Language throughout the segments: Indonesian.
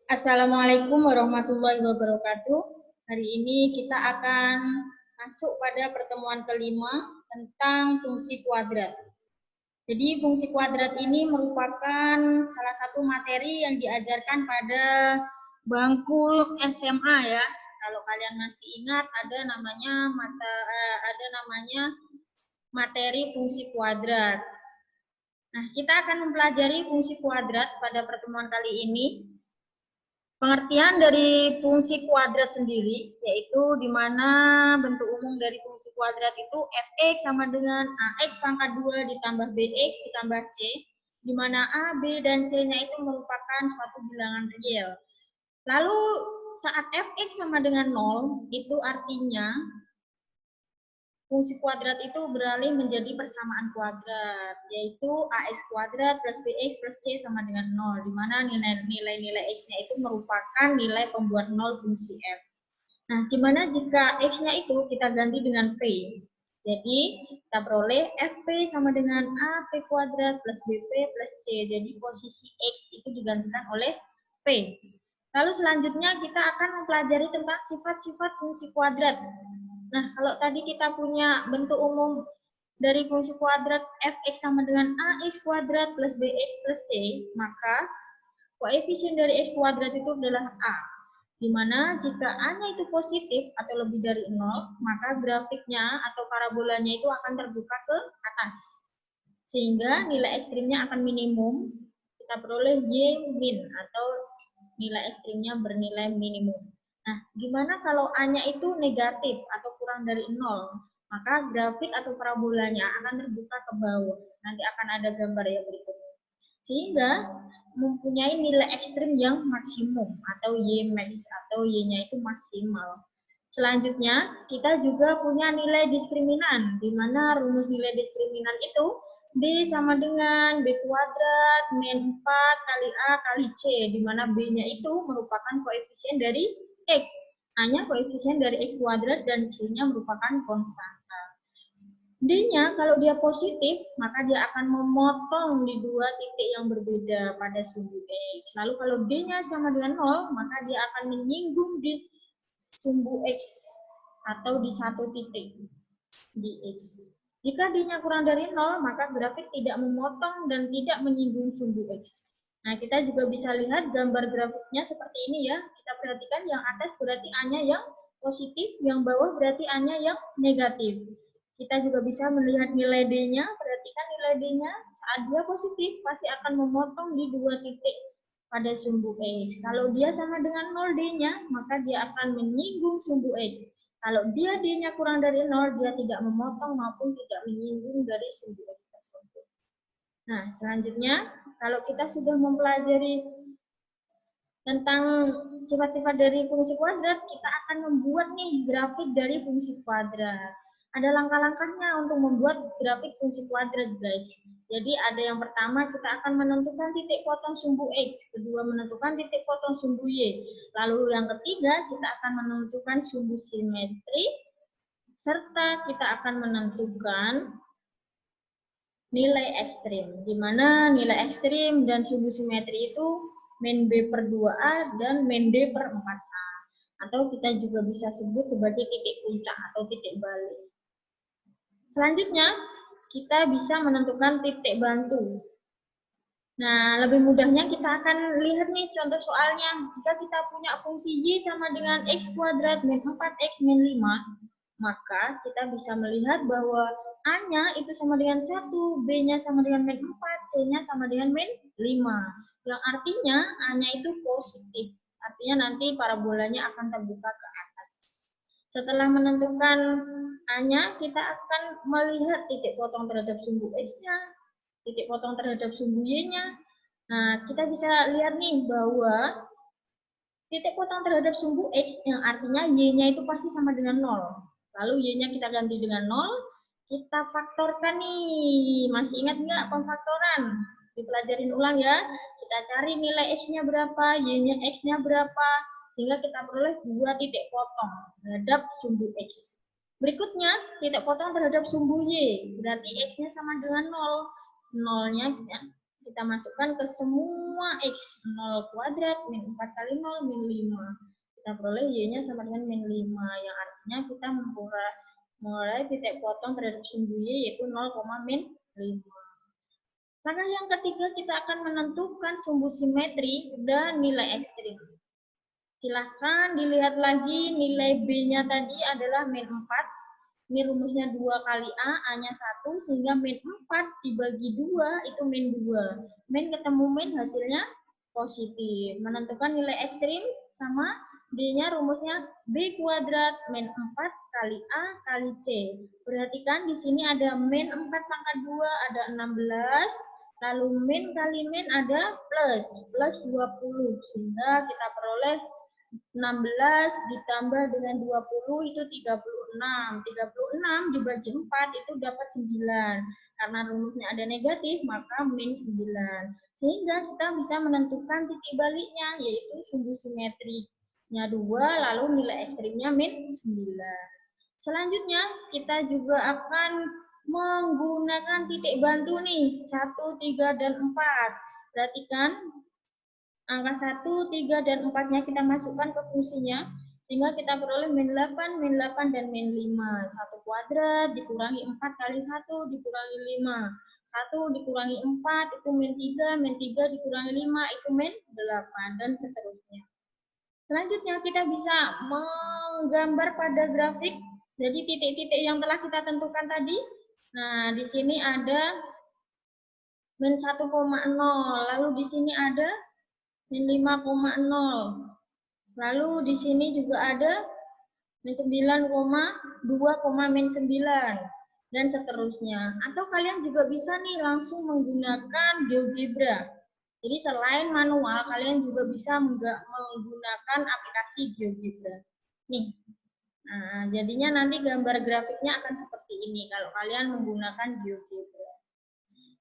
Assalamualaikum warahmatullahi wabarakatuh. Hari ini kita akan masuk pada pertemuan kelima tentang fungsi kuadrat. Jadi fungsi kuadrat ini merupakan salah satu materi yang diajarkan pada bangku SMA ya. Kalau kalian masih ingat ada namanya materi fungsi kuadrat. Nah, kita akan mempelajari fungsi kuadrat pada pertemuan kali ini. Pengertian dari fungsi kuadrat sendiri, yaitu di mana bentuk umum dari fungsi kuadrat itu fx sama dengan ax pangkat 2 ditambah bx ditambah c, di mana a, b, dan c-nya itu merupakan suatu bilangan real. Lalu saat fx sama dengan 0, itu artinya fungsi kuadrat itu beralih menjadi persamaan kuadrat, yaitu ax kuadrat plus bx plus c sama dengan 0, di mana nilai-nilai x-nya itu merupakan nilai pembuat 0 fungsi f. Nah, gimana jika x-nya itu kita ganti dengan p? Jadi, kita peroleh fp sama dengan ap kuadrat plus bp plus c. Jadi, posisi x itu digantikan oleh p. Lalu selanjutnya kita akan mempelajari tentang sifat-sifat fungsi kuadrat. Nah, kalau tadi kita punya bentuk umum dari fungsi kuadrat fx sama dengan ax kuadrat plus bx plus c, maka koefisien dari x kuadrat itu adalah a. Di mana jika a-nya itu positif atau lebih dari 0, maka grafiknya atau parabolanya itu akan terbuka ke atas. Sehingga nilai ekstrimnya akan minimum, kita peroleh y min atau nilai ekstrimnya bernilai minimum. Nah, gimana kalau A-nya itu negatif atau kurang dari 0? Maka grafik atau parabolanya akan terbuka ke bawah. Nanti akan ada gambar yang berikutnya. Sehingga mempunyai nilai ekstrim yang maksimum atau Y max atau Y-nya itu maksimal. Selanjutnya, kita juga punya nilai diskriminan, di mana rumus nilai diskriminan itu B sama dengan B kuadrat min 4 kali A kali C, di mana B-nya itu merupakan koefisien dari X. A-nya koefisien dari X kuadrat dan C-nya merupakan konstanta. D-nya kalau dia positif, maka dia akan memotong di dua titik yang berbeda pada sumbu X. Lalu kalau D-nya sama dengan 0, maka dia akan menyinggung di sumbu X atau di satu titik di X. Jika D-nya kurang dari 0, maka grafik tidak memotong dan tidak menyinggung sumbu X. Nah, kita juga bisa lihat gambar grafiknya seperti ini ya. Kita perhatikan yang atas berarti A-nya yang positif, yang bawah berarti A-nya yang negatif. Kita juga bisa melihat nilai D-nya, perhatikan nilai D-nya saat dia positif pasti akan memotong di dua titik pada sumbu X. Kalau dia sama dengan 0 D-nya, maka dia akan menyinggung sumbu X. Kalau dia D-nya kurang dari 0, dia tidak memotong maupun tidak menyinggung dari sumbu X tersebut. Nah, selanjutnya, kalau kita sudah mempelajari tentang sifat-sifat dari fungsi kuadrat, kita akan membuat nih grafik dari fungsi kuadrat. Ada langkah-langkahnya untuk membuat grafik fungsi kuadrat, guys. Jadi ada yang pertama kita akan menentukan titik potong sumbu X, kedua menentukan titik potong sumbu Y. Lalu yang ketiga kita akan menentukan sumbu simetri, serta kita akan menentukan nilai ekstrim, di mana nilai ekstrim dan sumbu simetri itu min B per 2A dan min D per 4A. Atau kita juga bisa sebut sebagai titik puncak atau titik balik. Selanjutnya, kita bisa menentukan titik bantu. Nah, lebih mudahnya kita akan lihat nih contoh soalnya. Jika kita punya fungsi Y sama dengan X kuadrat min 4X min 5, maka kita bisa melihat bahwa A-nya itu sama dengan 1, B-nya sama dengan min 4, C-nya sama dengan min 5. Yang artinya A-nya itu positif. Artinya nanti parabolanya akan terbuka ke atas. Setelah menentukan A-nya, kita akan melihat titik potong terhadap sumbu X-nya, titik potong terhadap sumbu Y-nya. Nah, kita bisa lihat nih bahwa titik potong terhadap sumbu X yang artinya Y-nya itu pasti sama dengan 0. Lalu Y-nya kita ganti dengan 0, kita faktorkan nih. Masih ingat nggak pemfaktoran? Dipelajarin ulang ya. Kita cari nilai X-nya berapa, Y-nya X-nya berapa, sehingga kita peroleh dua titik potong terhadap sumbu X. Berikutnya, titik potong terhadap sumbu Y, berarti X-nya sama dengan 0. 0-nya kita masukkan ke semua X. 0 kuadrat, min 4 kali 0, min 5. Kita peroleh Y-nya sama dengan min 5, yang artinya kita mulai titik potong terhadap sumbu Y yaitu 0, min 5. Langkah yang ketiga, kita akan menentukan sumbu simetri dan nilai ekstrim. Silahkan dilihat lagi nilai B-nya tadi adalah min 4. Ini rumusnya 2 kali A, A-nya 1, sehingga min 4 dibagi 2 itu min 2. Min ketemu min, hasilnya positif. Menentukan nilai ekstrim sama D-nya rumusnya B kuadrat min 4 kali A kali C. Perhatikan di sini ada min 4 pangkat 2, ada 16. Lalu min kali min ada plus 20. Sehingga kita peroleh 16 ditambah dengan 20 itu 36. 36 dibagi 4 itu dapat 9. Karena rumusnya ada negatif, maka min 9. Sehingga kita bisa menentukan titik baliknya, yaitu sumbu simetrinya 2, lalu nilai ekstrimnya min 9. Selanjutnya, kita juga akan menggunakan titik bantu nih, 1, 3, dan 4. Perhatikan, angka 1, 3, dan 4-nya kita masukkan ke fungsinya, sehingga kita peroleh min 8, dan min 5. 1 kuadrat dikurangi 4 kali 1 dikurangi 5. 1 dikurangi 4 itu min 3 dikurangi 5 itu min 8, dan seterusnya. Selanjutnya kita bisa menggambar pada grafik, jadi titik-titik yang telah kita tentukan tadi. Nah, di sini ada min 1,0, lalu di sini ada min 5,0. Lalu di sini juga ada min 9,2, min 9, dan seterusnya. Atau kalian juga bisa nih langsung menggunakan GeoGebra. Jadi selain manual, kalian juga bisa menggunakan aplikasi GeoGebra. Nih, nah, jadinya nanti gambar grafiknya akan seperti ini kalau kalian menggunakan GeoGebra.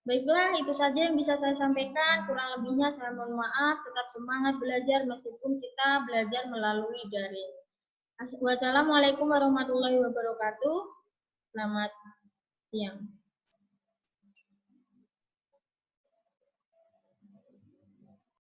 Baiklah, itu saja yang bisa saya sampaikan. Kurang lebihnya saya mohon maaf. Tetap semangat belajar meskipun kita belajar melalui daring. Wassalamualaikum warahmatullahi wabarakatuh. Selamat siang.